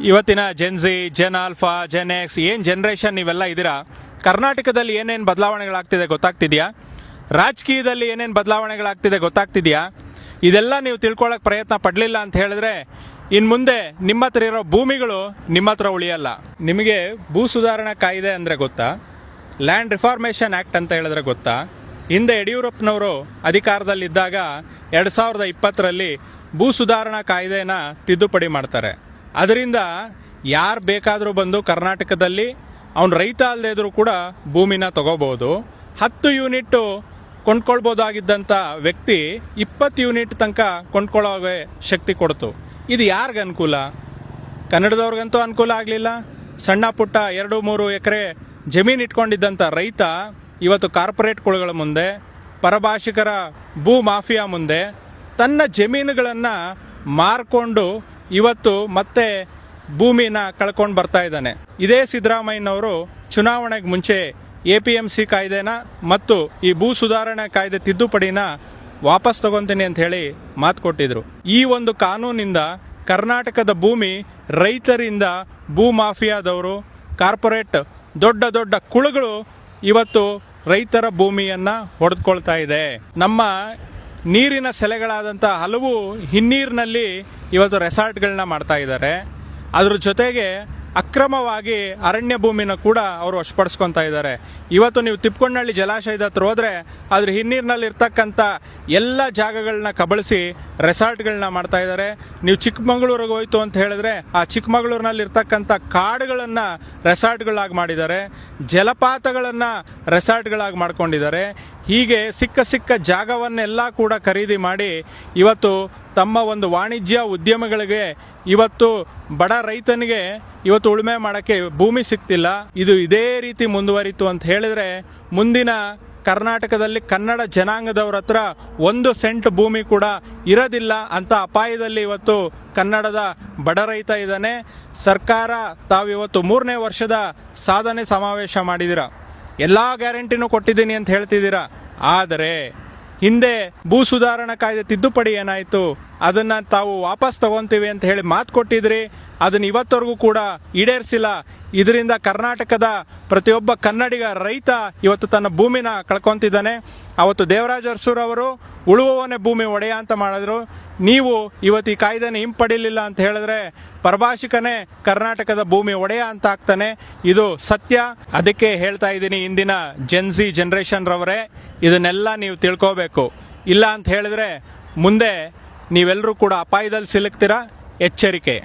ಇವತ್ತಿನ gen Z, gen alpha, gen X ಏನು generation ನೀವೆಲ್ಲ ಇದ್ದೀರಾ, ಕರ್ನಾಟಕದಲ್ಲಿ ಏನೇನು ಬದಲಾವಣೆಗಳಾಗ್ತಿದೆ ಗೊತ್ತಾಗ್ತಿದೆಯಾ? ರಾಜಕೀಯದಲ್ಲಿ ಏನೇನು ಬದಲಾವಣೆಗಳಾಗ್ತಿದೆ ಗೊತ್ತಾಗ್ತಿದೆಯಾ? ಇದೆಲ್ಲ ನೀವು ತಿಳ್ಕೊಳ್ಳೋಕೆ ಪ್ರಯತ್ನ ಪಡಲಿಲ್ಲ ಅಂತ ಹೇಳಿದ್ರೆ ಇನ್ನು ಮುಂದೆ ನಿಮ್ಮ ಹತ್ರ ಇರೋ ಭೂಮಿಗಳು ನಿಮ್ಮ ಹತ್ರ ಉಳಿಯಲ್ಲ. ನಿಮಗೆ ಭೂ ಸುಧಾರಣಾ ಕಾಯ್ದೆ ಅಂದರೆ ಗೊತ್ತಾ? ಲ್ಯಾಂಡ್ ರಿಫಾರ್ಮೇಷನ್ ಆ್ಯಕ್ಟ್ ಅಂತ ಹೇಳಿದ್ರೆ ಗೊತ್ತಾ? ಹಿಂದೆ ಯಡಿಯೂರಪ್ಪನವರು ಅಧಿಕಾರದಲ್ಲಿದ್ದಾಗ 2020ರಲ್ಲಿ ಭೂ ಸುಧಾರಣಾ ಕಾಯ್ದೆನ ತಿದ್ದುಪಡಿ ಮಾಡ್ತಾರೆ. ಅದರಿಂದ ಯಾರು ಬೇಕಾದರೂ ಬಂದು ಕರ್ನಾಟಕದಲ್ಲಿ ಅವ್ನು ರೈತ ಅಲ್ಲದೆ ಇದ್ರೂ ಕೂಡ ಭೂಮಿನ ತಗೋಬಹುದು. 10 ಯೂನಿಟ್ಟು ಕೊಂಡ್ಕೊಳ್ಬೋದಾಗಿದ್ದಂಥ ವ್ಯಕ್ತಿ 20 ಯೂನಿಟ್ ತನಕ ಕೊಂಡ್ಕೊಳ್ಳೋ ಶಕ್ತಿ ಕೊಡ್ತು. ಇದು ಯಾರಿಗೆ ಅನುಕೂಲ? ಕನ್ನಡದವ್ರಿಗಂತೂ ಅನುಕೂಲ ಆಗಲಿಲ್ಲ. ಸಣ್ಣ ಪುಟ್ಟ 2-3 ಎಕರೆ ಜಮೀನು ಇಟ್ಕೊಂಡಿದ್ದಂಥ ರೈತ ಇವತ್ತು ಕಾರ್ಪೊರೇಟ್ಗಳ ಮುಂದೆ, ಪರಭಾಷಿಕರ ಭೂ ಮಾಫಿಯಾ ಮುಂದೆ ತನ್ನ ಜಮೀನುಗಳನ್ನು ಮಾರ್ಕೊಂಡು ಇವತ್ತು ಮತ್ತೆ ಭೂಮಿನ ಕಳ್ಕೊಂಡು ಬರ್ತಾ ಇದ್ದಾನೆ. ಇದೇ ಸಿದ್ದರಾಮಯ್ಯನವರು ಚುನಾವಣೆಗೆ ಮುಂಚೆ APMC ಕಾಯ್ದೆನ ಮತ್ತು ಈ ಭೂ ಸುಧಾರಣೆ ಕಾಯ್ದೆ ತಿದ್ದುಪಡಿನ ವಾಪಸ್ ತಗೊಂತೀನಿ ಅಂತ ಹೇಳಿ ಮಾತು ಕೊಟ್ಟಿದ್ರು. ಈ ಒಂದು ಕಾನೂನಿಂದ ಕರ್ನಾಟಕದ ಭೂಮಿ ರೈತರಿಂದ ಭೂ ಮಾಫಿಯಾದವರು, ಕಾರ್ಪೊರೇಟ್ ದೊಡ್ಡ ದೊಡ್ಡ ಕುಳುಗಳು ಇವತ್ತು ರೈತರ ಭೂಮಿಯನ್ನು ಹೊಡೆದುಕೊಳ್ತಾ ಇದೆ. ನಮ್ಮ ನೀರಿನ ಸೆಲೆಗಳಾದಂಥ ಹಲವು ಹಿನ್ನೀರಿನಲ್ಲಿ ಇವತ್ತು ರೆಸಾರ್ಟ್ಗಳನ್ನ ಮಾಡ್ತಾ ಇದ್ದಾರೆ. ಅದ್ರ ಜೊತೆಗೆ ಅಕ್ರಮವಾಗಿ ಅರಣ್ಯ ಭೂಮಿನ ಕೂಡ ಅವರು ವಶಪಡಿಸ್ಕೊತಾ ಇದ್ದಾರೆ. ಇವತ್ತು ನೀವು ತಿಪ್ಪಕೊಂಡನಹಳ್ಳಿ ಜಲಾಶಯದ ಹತ್ರ ಹೋದರೆ ಅದ್ರ ಹಿನ್ನೀರಿನಲ್ಲಿ ಇರ್ತಕ್ಕಂಥ ಎಲ್ಲ ಜಾಗಗಳನ್ನ ಕಬಳಿಸಿ ರೆಸಾರ್ಟ್ಗಳನ್ನ ಮಾಡ್ತಾ ಇದ್ದಾರೆ. ನೀವು ಚಿಕ್ಕಮಗಳೂರಿಗೆ ಹೋಯ್ತು ಅಂತ ಹೇಳಿದ್ರೆ ಆ ಚಿಕ್ಕಮಗಳೂರಿನಲ್ಲಿ ಇರ್ತಕ್ಕಂಥ ಕಾಡುಗಳನ್ನು ರೆಸಾರ್ಟ್ಗಳಾಗಿ ಮಾಡಿದ್ದಾರೆ, ಜಲಪಾತಗಳನ್ನು ರೆಸಾರ್ಟ್ಗಳಾಗಿ ಮಾಡ್ಕೊಂಡಿದ್ದಾರೆ. ಹೀಗೆ ಸಿಕ್ಕ ಜಾಗವನ್ನೆಲ್ಲ ಕೂಡ ಖರೀದಿ ಮಾಡಿ ಇವತ್ತು ತಮ್ಮ ಒಂದು ವಾಣಿಜ್ಯ ಉದ್ಯಮಗಳಿಗೆ ಇವತ್ತು ಬಡ ರೈತನಿಗೆ ಇವತ್ತು ಉಳುಮೆ ಮಾಡೋಕ್ಕೆ ಭೂಮಿ ಸಿಗ್ತಿಲ್ಲ. ಇದು ಇದೇ ರೀತಿ ಮುಂದುವರಿತು ಅಂತ ಹೇಳಿದ್ರೆ ಮುಂದಿನ ಕರ್ನಾಟಕದಲ್ಲಿ ಕನ್ನಡ ಜನಾಂಗದವ್ರ ಹತ್ರ 1 ಸೆಂಟ್ ಭೂಮಿ ಕೂಡ ಇರೋದಿಲ್ಲ ಅಂತ ಅಪಾಯದಲ್ಲಿ ಇವತ್ತು ಕನ್ನಡದ ಬಡ ರೈತ ಇದ್ದಾನೆ. ಸರ್ಕಾರ ತಾವಿವತ್ತು 3ನೇ ವರ್ಷದ ಸಾಧನೆ ಸಮಾವೇಶ ಮಾಡಿದ್ದೀರಾ, ಎಲ್ಲ ಗ್ಯಾರಂಟಿನೂ ಕೊಟ್ಟಿದ್ದೀನಿ ಅಂತ ಹೇಳ್ತಿದ್ದೀರಾ. ಆದರೆ ಹಿಂದೆ ಭೂ ಸುಧಾರಣಾ ಕಾಯ್ದೆ ತಿದ್ದುಪಡಿ ಏನಾಯಿತು, ಅದನ್ನು ತಾವು ವಾಪಸ್ ತಗೊಂತೀವಿ ಅಂತ ಹೇಳಿ ಮಾತು ಕೊಟ್ಟಿದ್ರಿ, ಅದನ್ನು ಇವತ್ತವರೆಗೂ ಕೂಡ ಈಡೇರಿಸಿಲ್ಲ. ಇದರಿಂದ ಕರ್ನಾಟಕದ ಪ್ರತಿಯೊಬ್ಬ ಕನ್ನಡಿಗ ರೈತ ಇವತ್ತು ತನ್ನ ಭೂಮಿನ ಕಳ್ಕೊತಿದ್ದಾನೆ. ಅವತ್ತು ದೇವರಾಜ ಅರಸೂರವರು ಉಳುವವನೇ ಭೂಮಿ ಒಡೆಯ ಅಂತ ಮಾಡಿದ್ರು. ನೀವು ಇವತ್ತು ಈ ಕಾಯ್ದೆನ ಹಿಂಪಡಿಲಿಲ್ಲ ಅಂತ ಹೇಳಿದ್ರೆ ಪರಭಾಷಿಕನೇ ಕರ್ನಾಟಕದ ಭೂಮಿ ಒಡೆಯ ಅಂತ ಆಗ್ತಾನೆ. ಇದು ಸತ್ಯ. ಅದಕ್ಕೆ ಹೇಳ್ತಾ ಇದ್ದೀನಿ, ಇಂದಿನ ಜೆನ್ಜಿ ಜನ್ರೇಷನ್ ರವರೇ, ಇದನ್ನೆಲ್ಲ ನೀವು ತಿಳ್ಕೋಬೇಕು. ಇಲ್ಲ ಅಂತ ಹೇಳಿದ್ರೆ ಮುಂದೆ ನೀವೆಲ್ಲರೂ ಕೂಡ ಅಪಾಯದಲ್ಲಿ ಸಿಲುಕ್ತೀರಾ. ಎಚ್ಚರಿಕೆ.